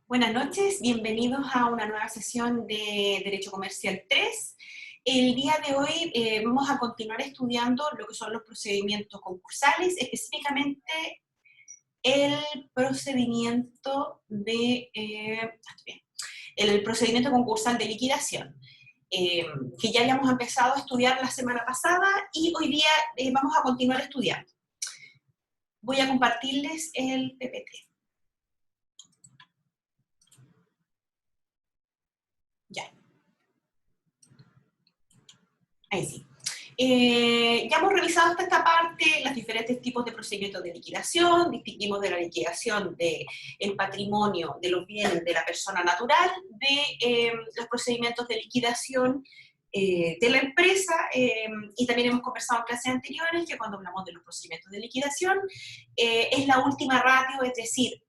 Buenas noches, bienvenidos a una nueva sesión de Derecho Comercial 3. El día de hoy vamos a continuar estudiando lo que son los procedimientos concursales, específicamente el procedimiento el procedimiento concursal de liquidación, que ya habíamos empezado a estudiar la semana pasada y hoy día vamos a continuar estudiando. Voy a compartirles el PPT. Ya. Ahí sí. Ya hemos revisado hasta esta parte los diferentes tipos de procedimientos de liquidación, distinguimos de la liquidación del patrimonio, de los bienes de la persona natural, de los procedimientos de liquidación de la empresa, y también hemos conversado en clases anteriores que cuando hablamos de los procedimientos de liquidación es la última ratio, es decir,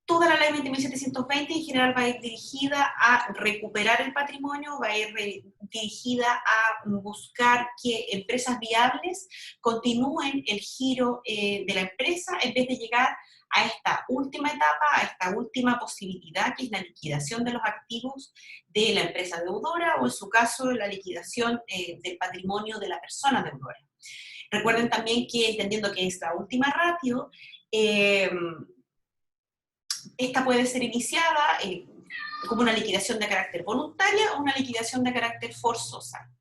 toda la ley 20.720 en general va a ir dirigida a recuperar el patrimonio, va a ir dirigida a buscar que empresas viables continúen el giro de la empresa en vez de llegar a esta última etapa, a esta última posibilidad que es la liquidación de los activos de la empresa deudora o en su caso la liquidación del patrimonio de la persona deudora. Recuerden también que entendiendo que es la última ratio, esta puede ser iniciada como una liquidación de carácter voluntaria o una liquidación de carácter forzosa.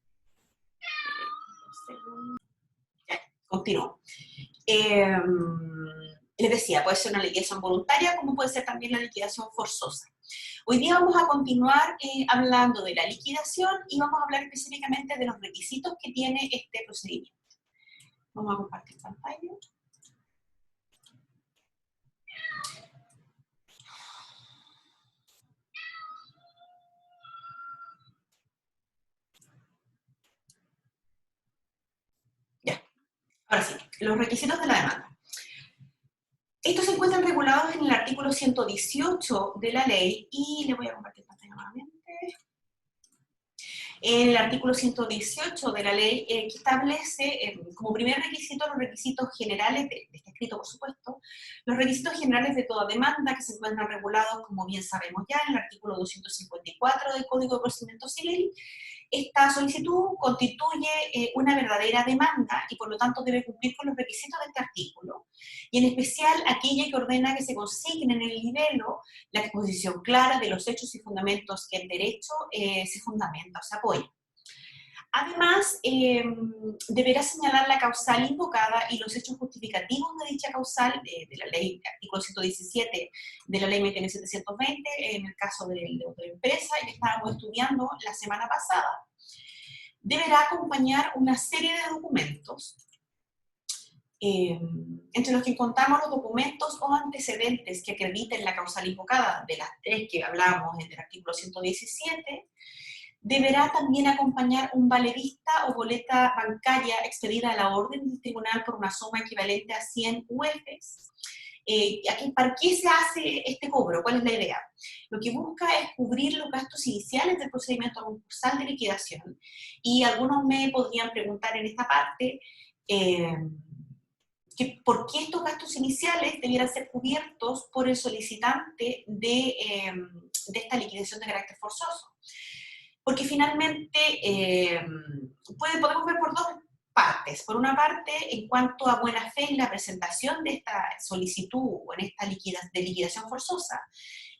Continúo. Les decía, puede ser una liquidación voluntaria como puede ser también la liquidación forzosa. Hoy día vamos a continuar hablando de la liquidación y vamos a hablar específicamente de los requisitos que tiene este procedimiento. Vamos a compartir pantalla. Ahora sí, los requisitos de la demanda. Estos se encuentran regulados en el artículo 118 de la ley y le voy a compartir pantalla nuevamente. En el artículo 118 de la ley que establece como primer requisito los requisitos generales, de este escrito por supuesto, los requisitos generales de toda demanda que se encuentran regulados, como bien sabemos ya, en el artículo 254 del Código de Procedimiento Civil. Esta solicitud constituye una verdadera demanda y por lo tanto debe cumplir con los requisitos de este artículo, y en especial aquella que ordena que se consigne en el libelo la exposición clara de los hechos y fundamentos que el derecho se fundamenta o se apoya. Además, deberá señalar la causal invocada y los hechos justificativos de dicha causal de la ley, artículo 117 de la ley 20.720, en el caso del deudor de empresa, que estábamos estudiando la semana pasada. Deberá acompañar una serie de documentos, entre los que encontramos los documentos o antecedentes que acrediten la causal invocada de las tres que hablábamos en el artículo 117, deberá también acompañar un valedista o boleta bancaria expedida a la orden del tribunal por una suma equivalente a 100 UFs. ¿Para qué se hace este cobro? ¿Cuál es la idea? Lo que busca es cubrir los gastos iniciales del procedimiento concursal de liquidación, y algunos me podrían preguntar en esta parte por qué estos gastos iniciales debieran ser cubiertos por el solicitante de esta liquidación de carácter forzoso. Porque finalmente podemos ver por dos partes. Por una parte, en cuanto a buena fe en la presentación de esta solicitud o en esta liquidación forzosa,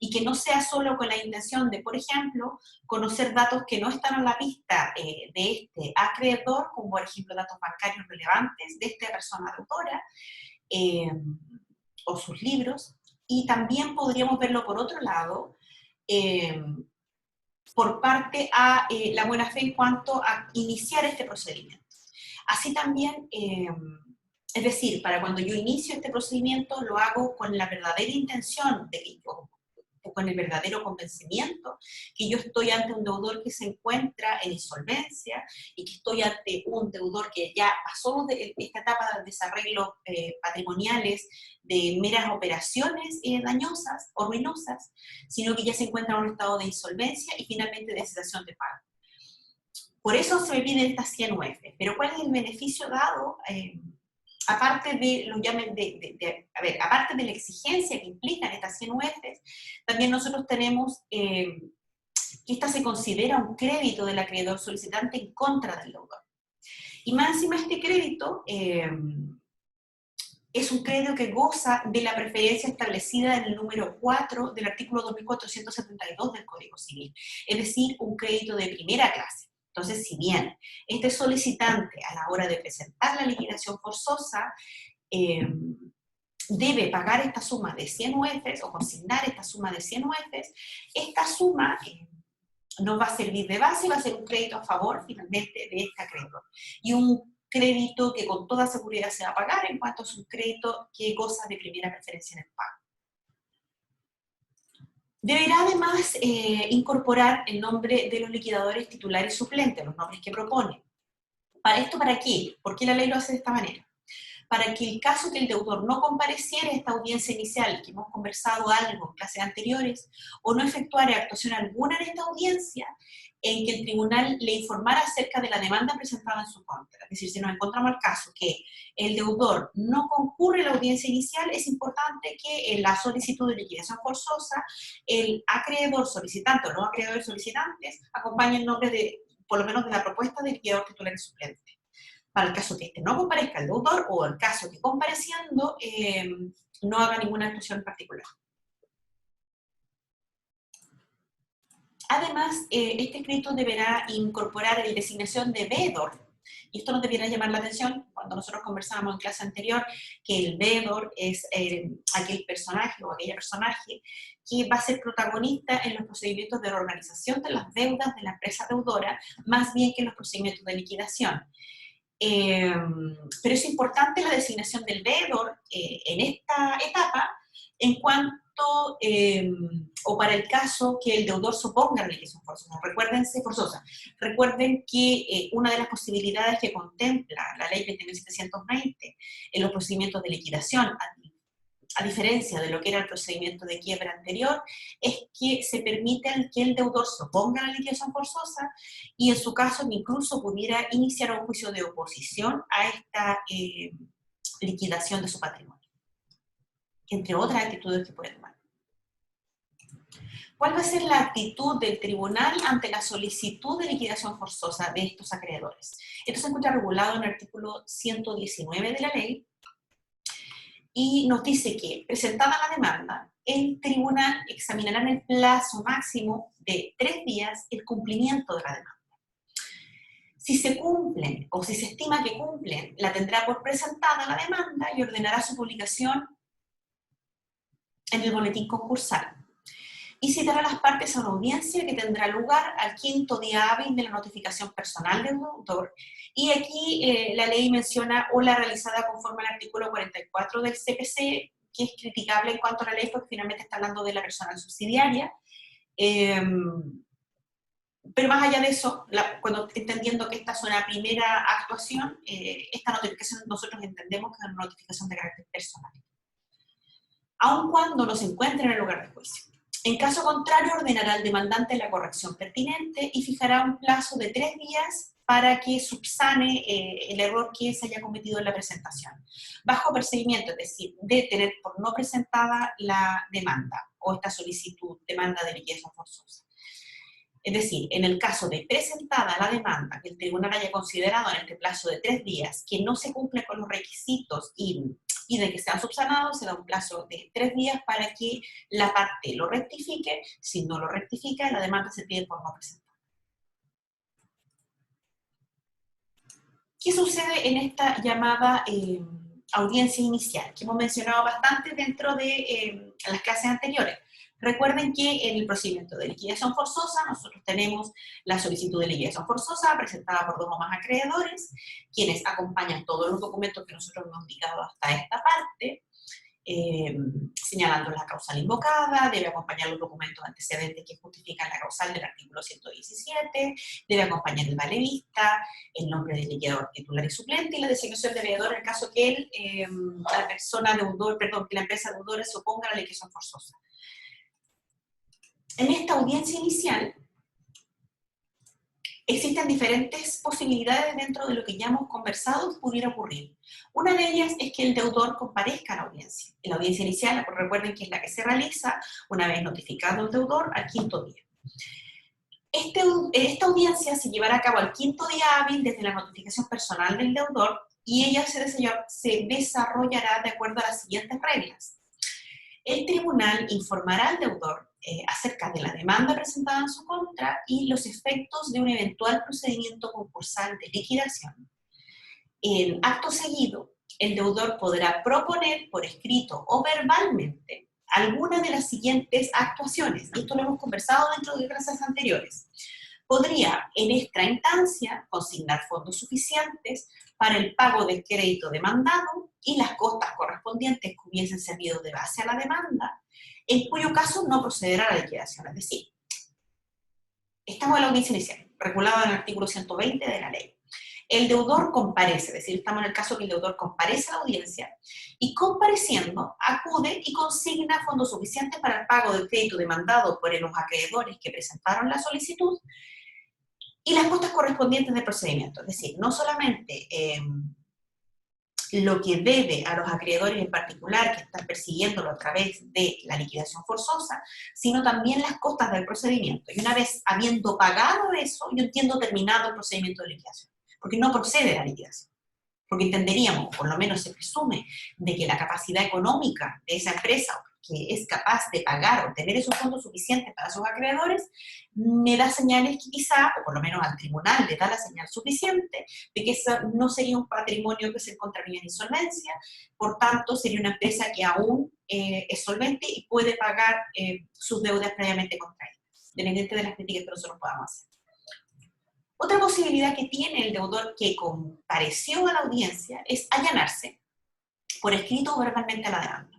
y que no sea solo con la intención de, por ejemplo, conocer datos que no están a la vista de este acreedor, como por ejemplo datos bancarios relevantes de esta persona deudora o sus libros, y también podríamos verlo por otro lado, por parte a la buena fe en cuanto a iniciar este procedimiento. Así también, es decir, para cuando yo inicio este procedimiento lo hago con la verdadera intención o con el verdadero convencimiento que yo estoy ante un deudor que se encuentra en insolvencia y que estoy ante un deudor que ya pasó de esta etapa de desarreglos patrimoniales, de meras operaciones dañosas o ruinosas, sino que ya se encuentra en un estado de insolvencia y finalmente de cesación de pago. Por eso se me piden estas 100 UF. Pero ¿cuál es el beneficio dado aparte de, aparte de la exigencia que implican estas 100 UFs, también nosotros tenemos que esta se considera un crédito del acreedor solicitante en contra del deudor. Y más encima este crédito es un crédito que goza de la preferencia establecida en el número 4 del artículo 2472 del Código Civil, es decir, un crédito de primera clase. Entonces, si bien este solicitante a la hora de presentar la liquidación forzosa debe pagar esta suma de 100 UFs o consignar esta suma de 100 UFs, esta suma no va a servir de base, va a ser un crédito a favor finalmente de este acreedor. Y un crédito que con toda seguridad se va a pagar en cuanto es un crédito que goza de primera preferencia en el pago. Deberá además incorporar el nombre de los liquidadores titulares y suplentes, los nombres que propone. ¿Para esto para qué? ¿Por qué la ley lo hace de esta manera? Para que el caso que el deudor no compareciera a esta audiencia inicial, que hemos conversado algo en clases anteriores, o no efectuara actuación alguna en esta audiencia, en que el tribunal le informara acerca de la demanda presentada en su contra. Es decir, si nos encontramos el caso que el deudor no concurre a la audiencia inicial, es importante que en la solicitud de liquidación forzosa, el acreedor solicitante o los acreedores solicitantes acompañen el nombre de, por lo menos de la propuesta del liquidador titular y suplente. Para el caso que este no comparezca el deudor o el caso que compareciendo no haga ninguna actuación particular. Además, este escrito deberá incorporar la designación de veedor, y esto nos debiera llamar la atención cuando nosotros conversábamos en clase anterior, que el veedor es aquel personaje o aquella personaje que va a ser protagonista en los procedimientos de reorganización de las deudas de la empresa deudora, más bien que en los procedimientos de liquidación. Pero es importante la designación del veedor en esta etapa en cuanto, o para el caso que el deudor se oponga a la liquidación forzosa. Recuerden que una de las posibilidades que contempla la ley 20.720 en los procedimientos de liquidación, a diferencia de lo que era el procedimiento de quiebra anterior, es que se permite que el deudor se oponga a la liquidación forzosa y en su caso incluso pudiera iniciar un juicio de oposición a esta liquidación de su patrimonio, entre otras actitudes que puede tomar. ¿Cuál va a ser la actitud del tribunal ante la solicitud de liquidación forzosa de estos acreedores? Esto se encuentra regulado en el artículo 119 de la ley, y nos dice que, presentada la demanda, el tribunal examinará en el plazo máximo de 3 días el cumplimiento de la demanda. Si se cumplen o si se estima que cumplen, la tendrá por presentada la demanda y ordenará su publicación en el boletín concursal. Y citará a las partes a una audiencia que tendrá lugar al 5º día hábil de la notificación personal del deudor. Y aquí la ley menciona o la realizada conforme al artículo 44 del CPC, que es criticable en cuanto a la ley porque finalmente está hablando de la persona subsidiaria. Pero más allá de eso, cuando entendiendo que esta es una primera actuación, esta notificación nosotros entendemos que es una notificación de carácter personal, aun cuando no se encuentre en el lugar de juicio. En caso contrario, ordenará al demandante la corrección pertinente y fijará un plazo de 3 días para que subsane el error que se haya cometido en la presentación, bajo procedimiento, es decir, de tener por no presentada la demanda o esta solicitud, demanda de liquidación forzosa. Es decir, en el caso de presentada la demanda, que el tribunal haya considerado en este plazo de 3 días que no se cumple con los requisitos y de que sean subsanados, se da un plazo de 3 días para que la parte lo rectifique. Si no lo rectifica, la demanda se pide por no presentar. ¿Qué sucede en esta llamada audiencia inicial? Que hemos mencionado bastante dentro de las clases anteriores. Recuerden que en el procedimiento de liquidación forzosa nosotros tenemos la solicitud de liquidación forzosa presentada por 2 o más acreedores, quienes acompañan todos los documentos que nosotros hemos indicado hasta esta parte, señalando la causal invocada, debe acompañar los documentos antecedentes que justifican la causal del artículo 117, debe acompañar el valevista, el nombre del liquidador titular y suplente y la designación de veedor en el caso que la persona deudor, perdón, que la empresa deudora se oponga a la liquidación forzosa. En esta audiencia inicial, Existen diferentes posibilidades dentro de lo que ya hemos conversado que pudiera ocurrir. Una de ellas es que el deudor comparezca a la audiencia. En la audiencia inicial, recuerden que es la que se realiza una vez notificado el deudor al quinto día. Esta audiencia se llevará a cabo al quinto día hábil desde la notificación personal del deudor y ella se desarrollará de acuerdo a las siguientes reglas. El tribunal informará al deudor acerca de la demanda presentada en su contra y los efectos de un eventual procedimiento concursal de liquidación. En acto seguido, el deudor podrá proponer por escrito o verbalmente alguna de las siguientes actuaciones. Esto lo hemos conversado dentro de clases anteriores. Podría, en esta instancia, consignar fondos suficientes para el pago del crédito demandado y las costas correspondientes que hubiesen servido de base a la demanda, en cuyo caso no procederá a la liquidación. Es decir, estamos en la audiencia inicial, regulado en el artículo 120 de la ley. El deudor comparece, es decir, estamos en el caso que el deudor comparece a la audiencia y compareciendo acude y consigna fondos suficientes para el pago del crédito demandado por los acreedores que presentaron la solicitud y las costas correspondientes del procedimiento. Es decir, no solamente lo que debe a los acreedores en particular que están persiguiéndolo a través de la liquidación forzosa, sino también las costas del procedimiento. Y una vez habiendo pagado eso, yo entiendo terminado el procedimiento de liquidación, porque no procede la liquidación. Porque entenderíamos, o por lo menos se presume, de que la capacidad económica de esa empresa que es capaz de pagar o tener esos fondos suficientes para sus acreedores, me da señales que quizá, o por lo menos al tribunal le da la señal suficiente, de que eso no sería un patrimonio que se encontraría en insolvencia, por tanto sería una empresa que aún es solvente y puede pagar sus deudas previamente contraídas, independiente de las críticas que nosotros podamos hacer. Otra posibilidad que tiene el deudor que compareció a la audiencia es allanarse por escrito o verbalmente a la demanda.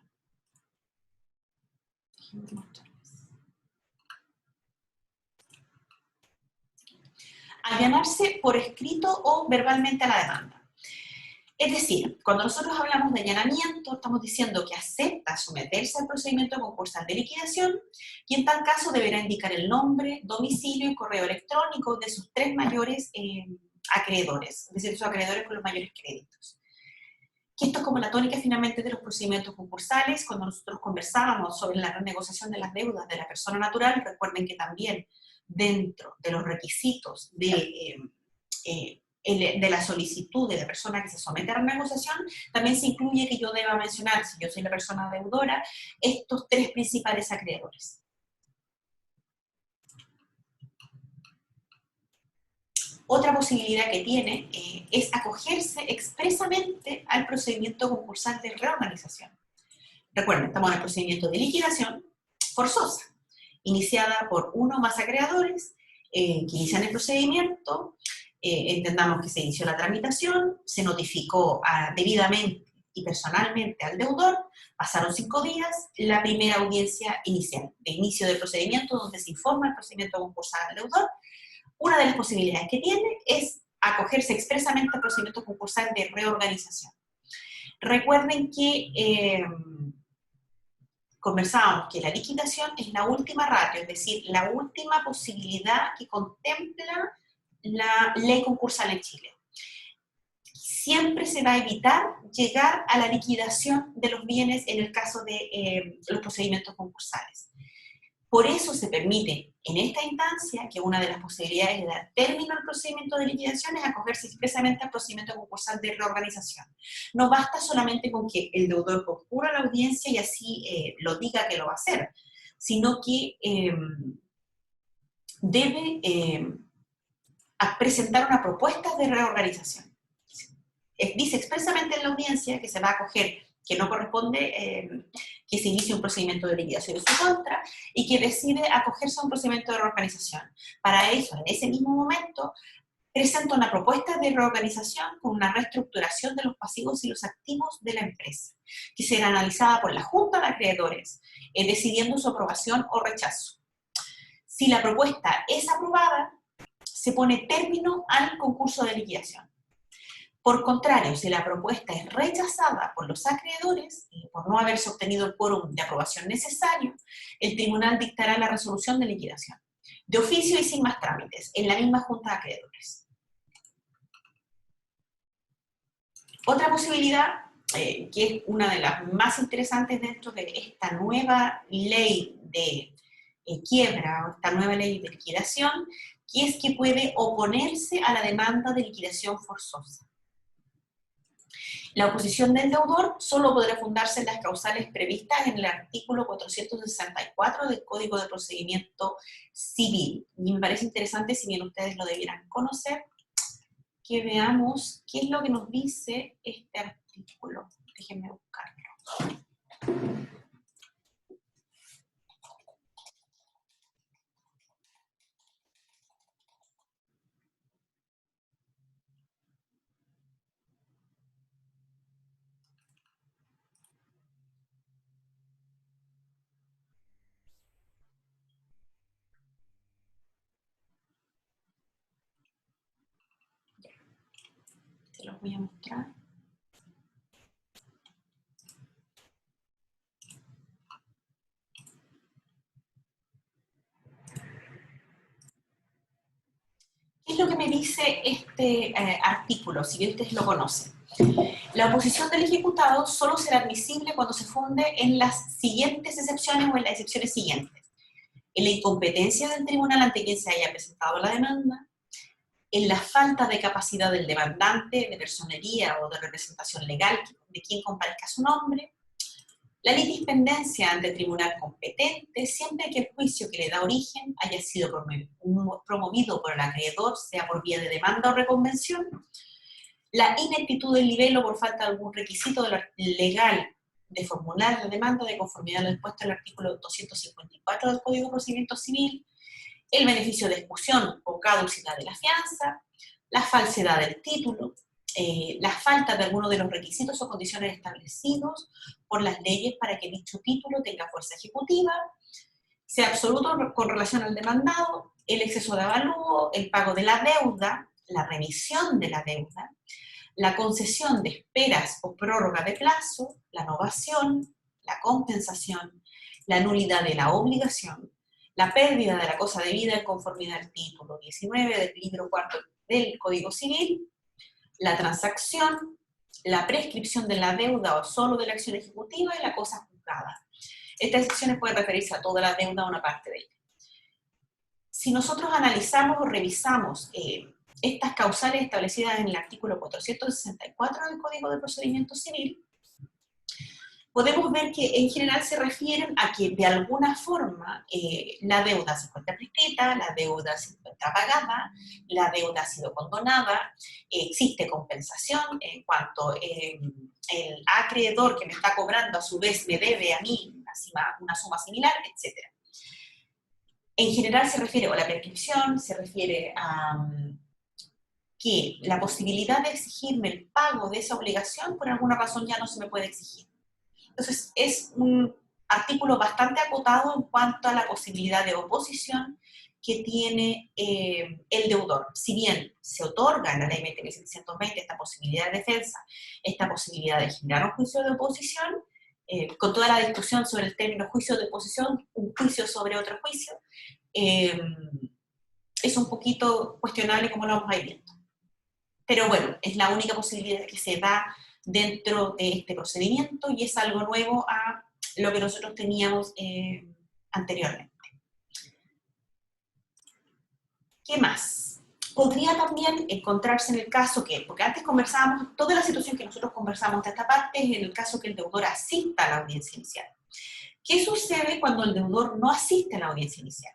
Allanarse por escrito o verbalmente a la demanda. Es decir, cuando nosotros hablamos de allanamiento, estamos diciendo que acepta someterse al procedimiento concursal de liquidación y en tal caso deberá indicar el nombre, domicilio y correo electrónico de sus tres mayores acreedores, es decir, sus acreedores con los mayores créditos. Que esto es como la tónica finalmente de los procedimientos concursales. Cuando nosotros conversábamos sobre la renegociación de las deudas de la persona natural, recuerden que también dentro de los requisitos de la solicitud de la persona que se somete a la renegociación, también se incluye que yo deba mencionar, si yo soy la persona deudora, estos tres principales acreedores. Otra posibilidad que tiene es acogerse expresamente al procedimiento concursal de reorganización. Recuerden, estamos en el procedimiento de liquidación forzosa, iniciada por uno o más acreedores que inician el procedimiento. Entendamos que se inició la tramitación, se notificó debidamente y personalmente al deudor, pasaron 5 días, la primera audiencia inicial, de inicio del procedimiento, donde se informa el procedimiento concursal al deudor. Una de las posibilidades que tiene es acogerse expresamente al procedimiento concursal de reorganización. Recuerden que conversábamos que la liquidación es la última ratio, es decir, la última posibilidad que contempla la ley concursal en Chile. Siempre se va a evitar llegar a la liquidación de los bienes en el caso de los procedimientos concursales. Por eso se permite en esta instancia que una de las posibilidades de dar término al procedimiento de liquidación es acogerse expresamente al procedimiento concursal de reorganización. No basta solamente con que el deudor concurra a la audiencia y así lo diga que lo va a hacer, sino que debe presentar una propuesta de reorganización. Dice expresamente en la audiencia que se va a acoger, que no corresponde que se inicie un procedimiento de liquidación en su contra y que decide acogerse a un procedimiento de reorganización. Para eso, en ese mismo momento, presenta una propuesta de reorganización con una reestructuración de los pasivos y los activos de la empresa, que será analizada por la Junta de Acreedores, decidiendo su aprobación o rechazo. Si la propuesta es aprobada, se pone término al concurso de liquidación. Por contrario, si la propuesta es rechazada por los acreedores, por no haberse obtenido el quórum de aprobación necesario, el tribunal dictará la resolución de liquidación. de oficio y sin más trámites, en la misma junta de acreedores. Otra posibilidad, que es una de las más interesantes dentro de esta nueva ley de quiebra, o esta nueva ley de liquidación, que es que puede oponerse a la demanda de liquidación forzosa. La oposición del deudor solo podrá fundarse en las causales previstas en el artículo 464 del Código de Procedimiento Civil. Y me parece interesante, si bien ustedes lo debieran conocer, que veamos qué es lo que nos dice este artículo. Déjenme buscarlo. Se los voy a mostrar. ¿Qué es lo que me dice este artículo, si bien ustedes lo conocen? La oposición del ejecutado solo será admisible cuando se funde en las siguientes excepciones o en las excepciones siguientes. En la incompetencia del tribunal ante quien se haya presentado la demanda, en la falta de capacidad del demandante, de personería o de representación legal de quien comparezca su nombre, la litispendencia ante el tribunal competente, siempre que el juicio que le da origen haya sido promovido por el acreedor, sea por vía de demanda o reconvención, la ineptitud del libelo por falta de algún requisito legal de formular la demanda de conformidad a lo dispuesto en el artículo 254 del Código de Procedimiento Civil, el beneficio de exclusión o caducidad de la fianza, la falsedad del título, la falta de alguno de los requisitos o condiciones establecidos por las leyes para que dicho título tenga fuerza ejecutiva, sea absoluto con relación al demandado, el exceso de avalúo, el pago de la deuda, la remisión de la deuda, la concesión de esperas o prórroga de plazo, la novación, la compensación, la nulidad de la obligación, la pérdida de la cosa debida en conformidad al título 19 del libro 4 del Código Civil, la transacción, la prescripción de la deuda o solo de la acción ejecutiva y la cosa juzgada. Estas excepciones pueden referirse a toda la deuda o una parte de ella. Si nosotros analizamos o revisamos estas causales establecidas en el artículo 464 del Código de Procedimiento Civil, podemos ver que en general se refieren a que de alguna forma la deuda se encuentra prescrita, la deuda se encuentra pagada, la deuda ha sido condonada, existe compensación en cuanto el acreedor que me está cobrando a su vez me debe a mí una suma similar, etc. En general se refiere a la prescripción, se refiere a que la posibilidad de exigirme el pago de esa obligación por alguna razón ya no se me puede exigir. Entonces, es un artículo bastante acotado en cuanto a la posibilidad de oposición que tiene el deudor. Si bien se otorga en la ley 20.720 esta posibilidad de defensa, esta posibilidad de generar un juicio de oposición, con toda la discusión sobre el término juicio de oposición, un juicio sobre otro juicio, es un poquito cuestionable como lo vamos a ir viendo. Pero bueno, es la única posibilidad que se da dentro de este procedimiento y es algo nuevo a lo que nosotros teníamos anteriormente. ¿Qué más? Podría también encontrarse en el caso que, porque antes conversábamos, toda la situación que nosotros conversamos de esta parte es en el caso que el deudor asista a la audiencia inicial. ¿Qué sucede cuando el deudor no asiste a la audiencia inicial?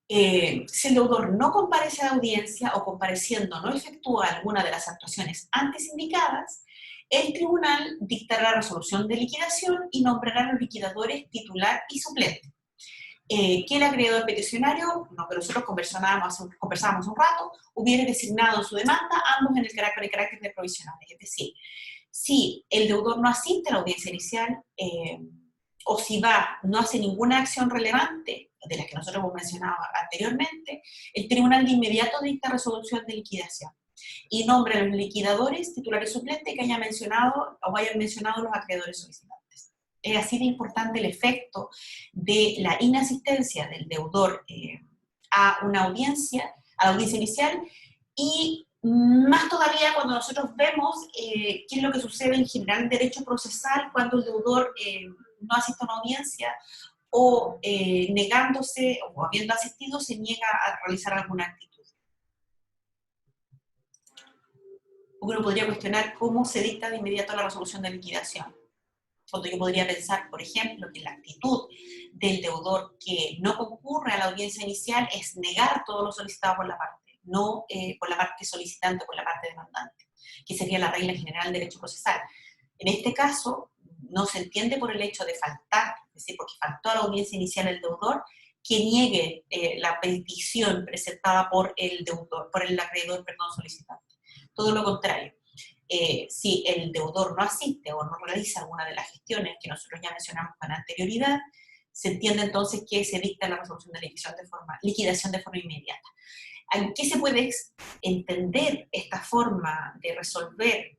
Si el deudor no comparece a la audiencia o compareciendo no efectúa alguna de las actuaciones antes indicadas, el tribunal dictará resolución de liquidación y nombrará a los liquidadores titular y suplente. Que el acreedor peticionario, lo que nosotros conversábamos un rato, hubiera designado su demanda, ambos en el carácter de provisionales. Es decir, si el deudor no asiste a la audiencia inicial, o si no hace ninguna acción relevante, de las que nosotros hemos mencionado anteriormente, el tribunal de inmediato dicta resolución de liquidación y nombra a los liquidadores, titulares suplentes que hayan mencionado o hayan mencionado los acreedores solicitantes. Es así de importante el efecto de la inasistencia del deudor a una audiencia, a la audiencia inicial, y más todavía cuando nosotros vemos qué es lo que sucede en general en derecho procesal cuando el deudor no asiste a una audiencia o negándose o habiendo asistido se niega a realizar alguna actitud. Uno podría cuestionar cómo se dicta de inmediato la resolución de liquidación. Cuando yo podría pensar, por ejemplo, que la actitud del deudor que no concurre a la audiencia inicial es negar todo lo solicitado por la parte, no por la parte solicitante o por la parte demandante, que sería la regla general del derecho procesal. En este caso, no se entiende por el hecho de faltar, es decir, porque faltó a la audiencia inicial el deudor, que niegue la petición presentada por el deudor, por el acreedor, perdón, solicitante. Todo lo contrario. Si el deudor no asiste o no realiza alguna de las gestiones que nosotros ya mencionamos con anterioridad, se entiende entonces que se dicta la resolución de liquidación de forma inmediata. ¿En qué se puede entender esta forma de resolver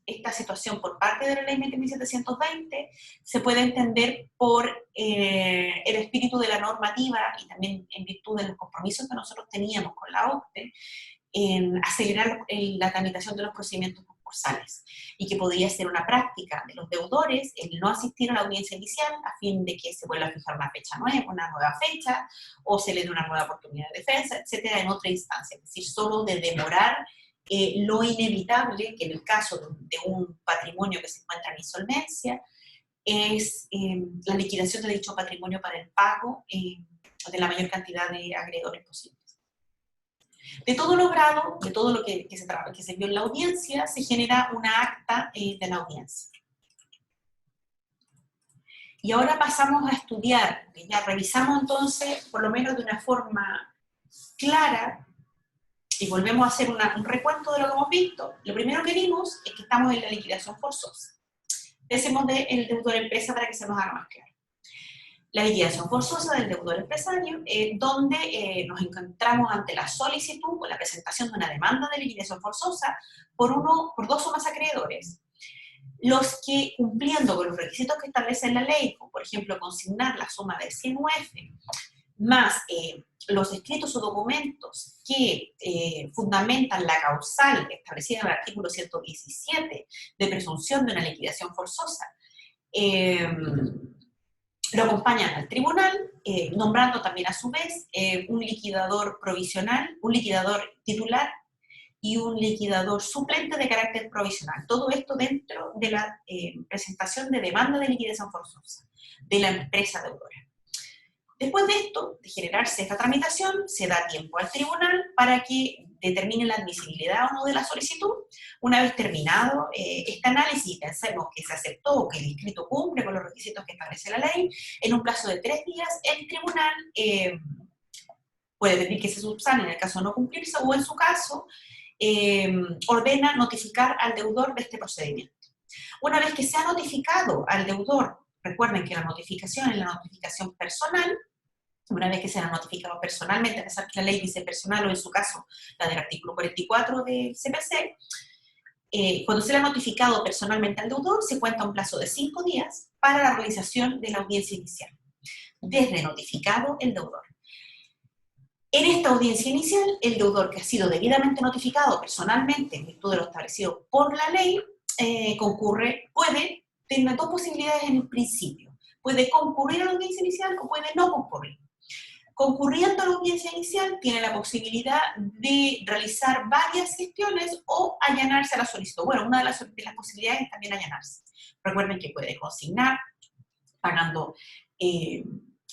esta situación por parte de la ley 20.720? Se puede entender por el espíritu de la normativa y también en virtud de los compromisos que nosotros teníamos con la OCDE en acelerar la tramitación de los procedimientos concursales y que podría ser una práctica de los deudores el no asistir a la audiencia inicial a fin de que se vuelva a fijar una fecha nueva, una nueva fecha, o se le dé una nueva oportunidad de defensa, etcétera, en otra instancia. Es decir, solo de demorar lo inevitable, que en el caso de un patrimonio que se encuentra en insolvencia, es la liquidación de dicho patrimonio para el pago de la mayor cantidad de acreedores posibles. De todo logrado, de todo lo que se vio en la audiencia, se genera una acta de la audiencia. Y ahora pasamos a estudiar, ya revisamos entonces, por lo menos de una forma clara, y volvemos a hacer un recuento de lo que hemos visto. Lo primero que vimos es que estamos en la liquidación forzosa. Pensemos del deudor empresa para que se nos haga más claro. La liquidación forzosa del deudor empresario, donde nos encontramos ante la solicitud o la presentación de una demanda de liquidación forzosa por dos o más acreedores, los que, cumpliendo con los requisitos que establece la ley, como por ejemplo consignar la suma del 100 UF, más los escritos o documentos que fundamentan la causal establecida en el artículo 117 de presunción de una liquidación forzosa, lo acompañan al tribunal, nombrando también a su vez un liquidador provisional, un liquidador titular y un liquidador suplente de carácter provisional. Todo esto dentro de la presentación de demanda de liquidación forzosa de la empresa deudora. Después de esto, de generarse esta tramitación, se da tiempo al tribunal para que determine la admisibilidad o no de la solicitud. Una vez terminado este análisis, pensemos que se aceptó o que el inscrito cumple con los requisitos que establece la ley, en un plazo de 3 días, el tribunal puede pedir que se subsane en el caso de no cumplirse, o en su caso, ordena notificar al deudor de este procedimiento. Una vez que se ha notificado al deudor, recuerden que la notificación es la notificación personal. Una vez que se ha notificado personalmente, a pesar que la ley dice personal, o en su caso la del artículo 44 del CPC, cuando se le ha notificado personalmente al deudor, se cuenta un plazo de 5 días para la realización de la audiencia inicial, desde notificado el deudor. En esta audiencia inicial, el deudor que ha sido debidamente notificado personalmente en virtud de lo establecido por la ley, tiene dos posibilidades en el principio. Puede concurrir a la audiencia inicial o puede no concurrir. Concurriendo a la audiencia inicial, tiene la posibilidad de realizar varias gestiones o allanarse a la solicitud. Bueno, una de las posibilidades es también allanarse. Recuerden que puede consignar, pagando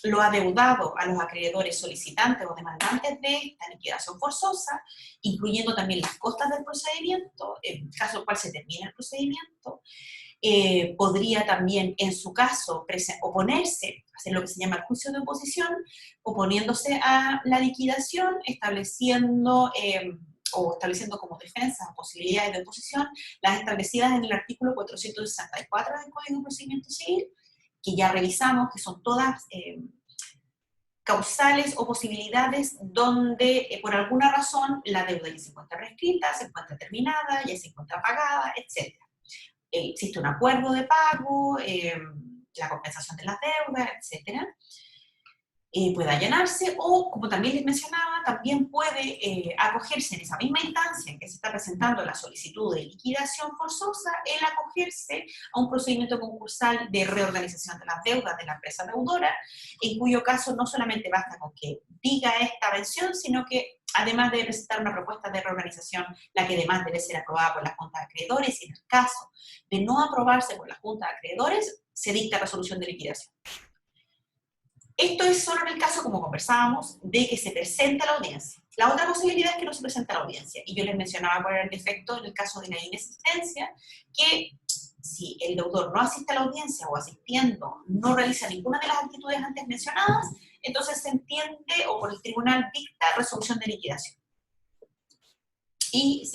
lo adeudado a los acreedores solicitantes o demandantes de esta liquidación forzosa, incluyendo también las costas del procedimiento, en el caso en el cual se termina el procedimiento. Podría también, en su caso, oponerse, hacer lo que se llama el juicio de oposición, oponiéndose a la liquidación, estableciendo como defensa posibilidades de oposición, las establecidas en el artículo 464 del Código de Procedimiento Civil, que ya revisamos, que son todas causales o posibilidades donde por alguna razón la deuda ya se encuentra prescrita, se encuentra terminada, ya se encuentra pagada, etc. Existe un acuerdo de pago, la compensación de las deudas, etcétera, puede allanarse, o, como también les mencionaba, también puede acogerse en esa misma instancia en que se está presentando la solicitud de liquidación forzosa, el acogerse a un procedimiento concursal de reorganización de las deudas de la empresa deudora, en cuyo caso no solamente basta con que diga esta mención, sino que además debe presentar una propuesta de reorganización, la que además debe ser aprobada por la Junta de Acreedores, y en el caso de no aprobarse por la Junta de Acreedores, se dicta resolución de liquidación. Esto es solo en el caso, como conversábamos, de que se presente a la audiencia. La otra posibilidad es que no se presente a la audiencia. Y yo les mencionaba cuál era el defecto en el caso de la inexistencia, que si el deudor no asiste a la audiencia o asistiendo no realiza ninguna de las actitudes antes mencionadas, entonces se entiende o por el tribunal dicta resolución de liquidación. Y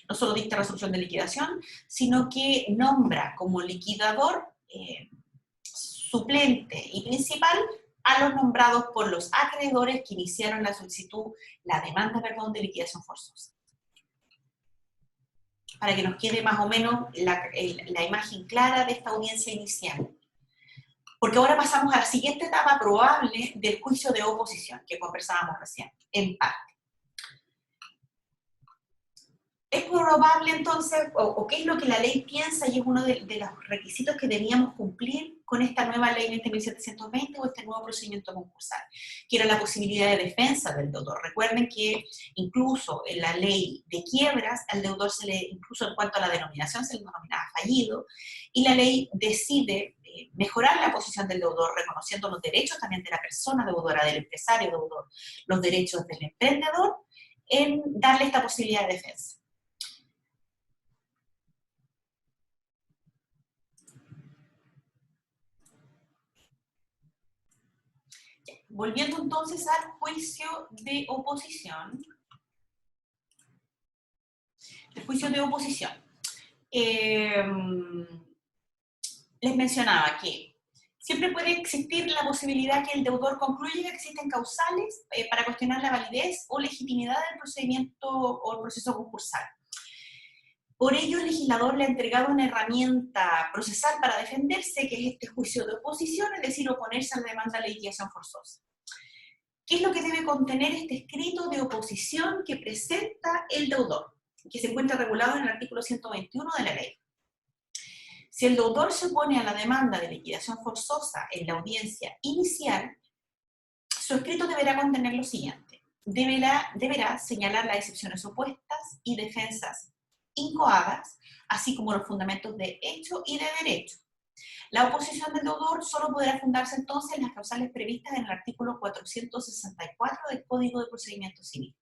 no solo dicta resolución de liquidación, sino que nombra como liquidador suplente y principal a los nombrados por los acreedores que iniciaron la solicitud, la demanda, perdón, de liquidación forzosa. Para que nos quede más o menos la imagen clara de esta audiencia inicial. Porque ahora pasamos a la siguiente etapa probable del juicio de oposición, que conversábamos recién, en parte. Es probable entonces, o qué es lo que la ley piensa, y es uno de los requisitos que debíamos cumplir con esta nueva ley 20.720 o este nuevo procedimiento concursal, que era la posibilidad de defensa del deudor. Recuerden que incluso en la ley de quiebras, al deudor se le, incluso en cuanto a la denominación, se le denominaba fallido, y la ley decide mejorar la posición del deudor, reconociendo los derechos también de la persona deudora, del empresario deudor, los derechos del emprendedor, en darle esta posibilidad de defensa. Volviendo entonces al juicio de oposición. El juicio de oposición. Les mencionaba que siempre puede existir la posibilidad que el deudor concluya que existen causales para cuestionar la validez o legitimidad del procedimiento o el proceso concursal. Por ello, el legislador le ha entregado una herramienta procesal para defenderse, que es este juicio de oposición, es decir, oponerse a la demanda de liquidación forzosa. ¿Qué es lo que debe contener este escrito de oposición que presenta el deudor? Que se encuentra regulado en el artículo 121 de la ley. Si el deudor se opone a la demanda de liquidación forzosa en la audiencia inicial, su escrito deberá contener lo siguiente. Deberá señalar las excepciones opuestas y defensas incoadas, así como los fundamentos de hecho y de derecho. La oposición del deudor solo podrá fundarse entonces en las causales previstas en el artículo 464 del Código de Procedimiento Civil.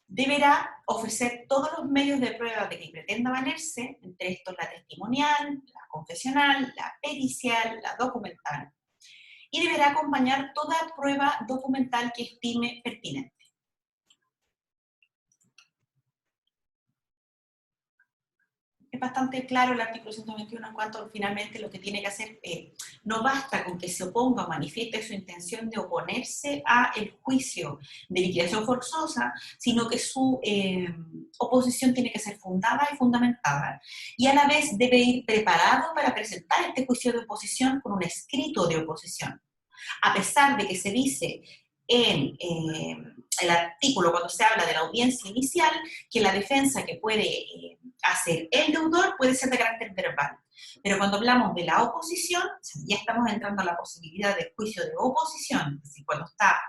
Deberá ofrecer todos los medios de prueba de que pretenda valerse, entre estos la testimonial, la confesional, la pericial, la documental, y deberá acompañar toda prueba documental que estime pertinente. Es bastante claro el artículo 121 en cuanto a finalmente lo que tiene que hacer. No basta con que se oponga o manifieste su intención de oponerse al juicio de liquidación forzosa, sino que su oposición tiene que ser fundada y fundamentada, y a la vez debe ir preparado para presentar este juicio de oposición con un escrito de oposición. A pesar de que se dice en el artículo, cuando se habla de la audiencia inicial, que la defensa que puede hacer el deudor puede ser de carácter verbal. Pero cuando hablamos de la oposición, ya estamos entrando a la posibilidad de juicio de oposición, es decir, cuando está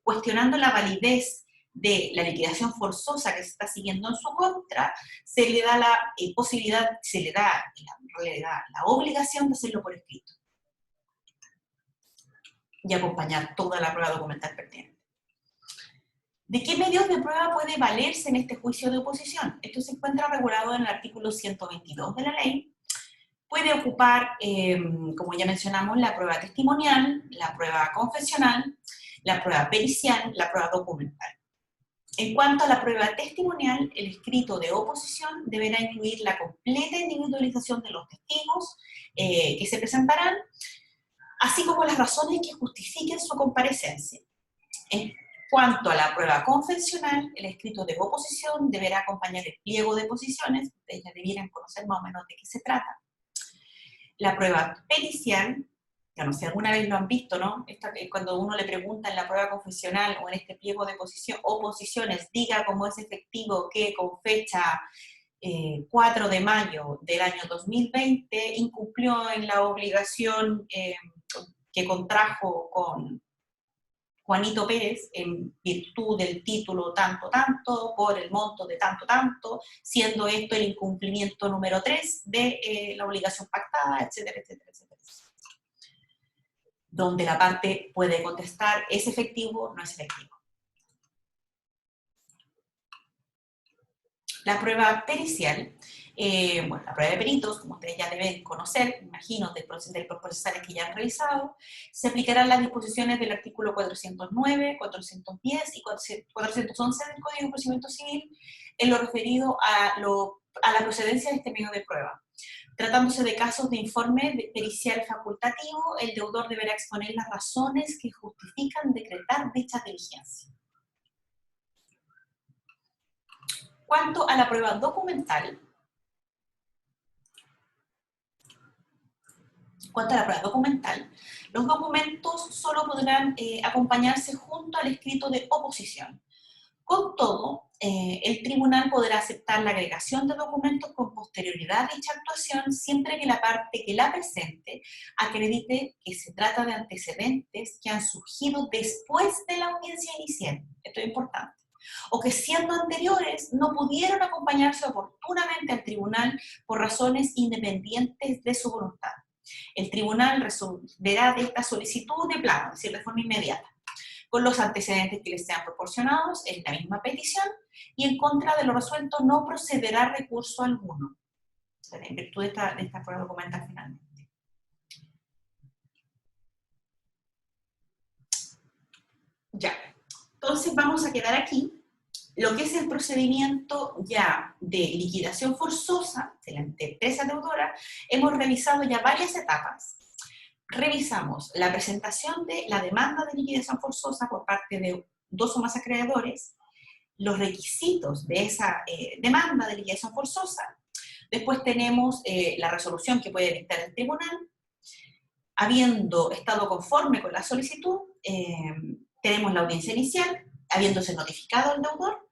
cuestionando la validez de la liquidación forzosa que se está siguiendo en su contra, se le da la posibilidad, se le da la obligación de hacerlo por escrito y acompañar toda la prueba documental pertinente. ¿De qué medios de prueba puede valerse en este juicio de oposición? Esto se encuentra regulado en el artículo 122 de la ley. Puede ocupar, como ya mencionamos, la prueba testimonial, la prueba confesional, la prueba pericial, la prueba documental. En cuanto a la prueba testimonial, el escrito de oposición deberá incluir la completa individualización de los testigos que se presentarán, así como las razones que justifiquen su comparecencia. En cuanto a la prueba confesional, el escrito de oposición deberá acompañar el pliego de posiciones, ustedes ya debieran conocer más o menos de qué se trata. La prueba pericial, ya no sé, alguna vez lo han visto, ¿no? Cuando uno le pregunta en la prueba confesional o en este pliego de oposiciones, diga cómo es efectivo que con fecha 4 de mayo del año 2020 incumplió en la obligación que contrajo con Juanito Pérez en virtud del título tanto tanto, por el monto de tanto tanto, siendo esto el incumplimiento número 3 de la obligación pactada, etcétera, etcétera, etcétera. Donde la parte puede contestar, ¿es efectivo o no es efectivo? La prueba pericial, bueno, la prueba de peritos, como ustedes ya deben conocer, me imagino, de los procesales que ya han revisado, se aplicarán las disposiciones del artículo 409, 410 y 411 del Código de Procedimiento Civil en lo referido a la procedencia de este medio de prueba. Tratándose de casos de informe pericial facultativo, el deudor deberá exponer las razones que justifican decretar dicha diligencia. Cuanto a la prueba documental, los documentos solo podrán acompañarse junto al escrito de oposición. Con todo, el tribunal podrá aceptar la agregación de documentos con posterioridad a dicha actuación siempre que la parte que la presente acredite que se trata de antecedentes que han surgido después de la audiencia inicial. Esto es importante. O que siendo anteriores no pudieron acompañarse oportunamente al tribunal por razones independientes de su voluntad. El tribunal resolverá de esta solicitud de plano, es decir, de forma inmediata, con los antecedentes que les sean proporcionados en la misma petición, y en contra de lo resuelto no procederá recurso alguno, en virtud de esta prueba documental finalmente. Ya, entonces vamos a quedar aquí. Lo que es el procedimiento ya de liquidación forzosa de la empresa deudora, hemos revisado ya varias etapas. Revisamos la presentación de la demanda de liquidación forzosa por parte de dos o más acreedores, los requisitos de esa demanda de liquidación forzosa. Después tenemos la resolución que puede dictar el tribunal. Habiendo estado conforme con la solicitud, tenemos la audiencia inicial, habiéndose notificado al deudor,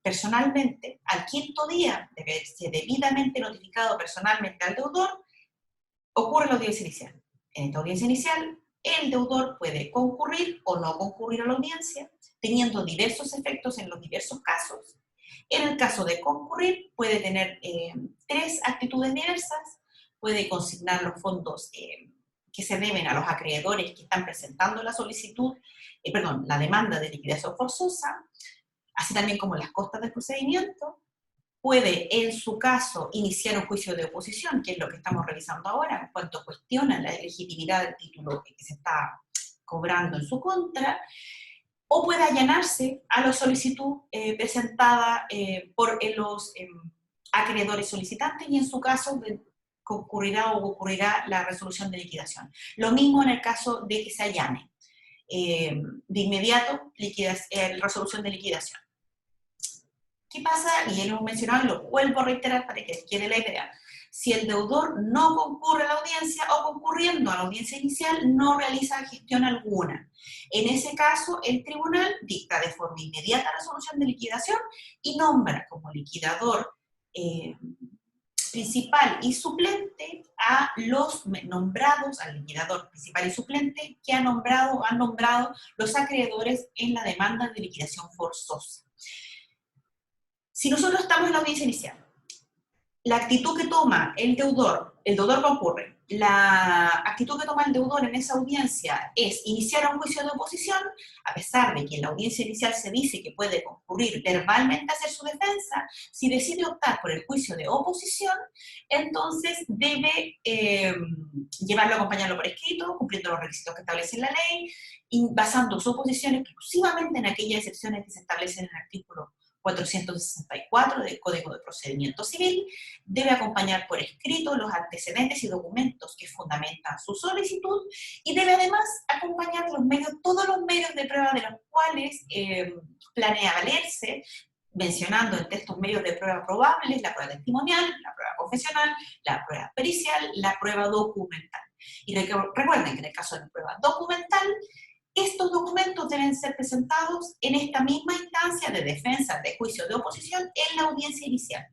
personalmente, al quinto día de haberse debidamente notificado personalmente al deudor, ocurre la audiencia inicial. En esta audiencia inicial, el deudor puede concurrir o no concurrir a la audiencia, teniendo diversos efectos en los diversos casos. En el caso de concurrir, puede tener tres actitudes diversas. Puede consignar los fondos que se deben a los acreedores que están presentando la solicitud, la demanda de liquidación forzosa, así también como las costas del procedimiento. Puede, en su caso, iniciar un juicio de oposición, que es lo que estamos revisando ahora, en cuanto cuestiona la legitimidad del título que se está cobrando en su contra, o puede allanarse a la solicitud presentada por los acreedores solicitantes, y en su caso concurrirá o ocurrirá la resolución de liquidación. Lo mismo en el caso de que se allane. De inmediato, resolución de liquidación. ¿Qué pasa? Y ya lo hemos mencionado y lo vuelvo a reiterar para que quede la idea. Si el deudor no concurre a la audiencia o concurriendo a la audiencia inicial no realiza gestión alguna, en ese caso el tribunal dicta de forma inmediata la resolución de liquidación y nombra como liquidador principal y suplente a los nombrados, al liquidador principal y suplente que han nombrado los acreedores en la demanda de liquidación forzosa. Si nosotros estamos en la audiencia inicial, la actitud que toma el deudor concurre, la actitud que toma el deudor en esa audiencia es iniciar un juicio de oposición, a pesar de que en la audiencia inicial se dice que puede concurrir verbalmente a hacer su defensa. Si decide optar por el juicio de oposición, entonces debe llevarlo, acompañarlo por escrito, cumpliendo los requisitos que establece la ley, y basando su oposición exclusivamente en aquellas excepciones que se establecen en el artículo 464 del Código de Procedimiento Civil. Debe acompañar por escrito los antecedentes y documentos que fundamentan su solicitud, y debe además acompañar todos los medios de prueba de los cuales planea valerse mencionando entre estos medios de prueba probables la prueba testimonial, la prueba confesional, la prueba pericial, la prueba documental. Y recuerden que en el caso de la prueba documental, estos documentos deben ser presentados en esta misma instancia de defensa, de juicio, de oposición en la audiencia inicial,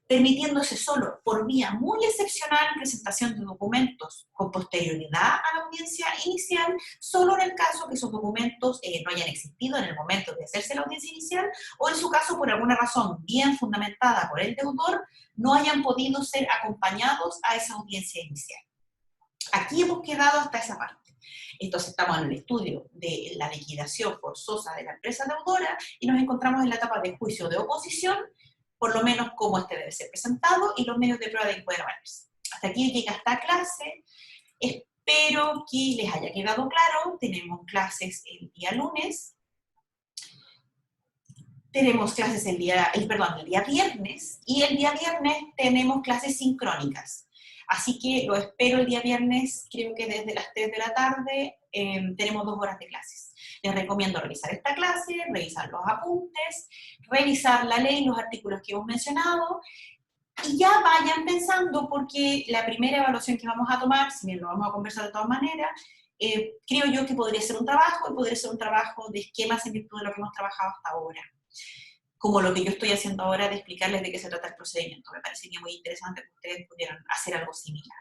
permitiéndose solo por vía muy excepcional presentación de documentos con posterioridad a la audiencia inicial, solo en el caso que esos documentos no hayan existido en el momento de hacerse la audiencia inicial, o en su caso, por alguna razón bien fundamentada por el deudor, no hayan podido ser acompañados a esa audiencia inicial. Aquí hemos quedado hasta esa parte. Entonces estamos en el estudio de la liquidación forzosa de la empresa deudora y nos encontramos en la etapa de juicio de oposición, por lo menos cómo este debe ser presentado y los medios de prueba de que pueden valerse. Hasta aquí llega esta clase. Espero que les haya quedado claro. Tenemos clases el día lunes. Tenemos clases el día viernes. Y el día viernes tenemos clases sincrónicas. Así que lo espero el día viernes, creo que desde las 3 de la tarde tenemos 2 horas de clases. Les recomiendo revisar esta clase, revisar los apuntes, revisar la ley, los artículos que hemos mencionado, y ya vayan pensando, porque la primera evaluación que vamos a tomar, si bien lo vamos a conversar de todas maneras, creo yo que podría ser un trabajo, y podría ser un trabajo de esquemas en virtud de lo que hemos trabajado hasta ahora. Como lo que yo estoy haciendo ahora de explicarles de qué se trata el procedimiento. Me parecería muy interesante que ustedes pudieran hacer algo similar.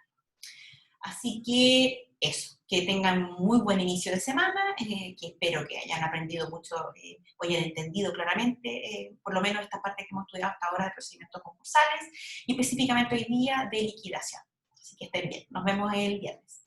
Así que eso, que tengan muy buen inicio de semana, que espero que hayan aprendido mucho, o hayan entendido claramente, por lo menos esta parte que hemos estudiado hasta ahora de procedimientos concursales, y específicamente hoy día de liquidación. Así que estén bien. Nos vemos el viernes.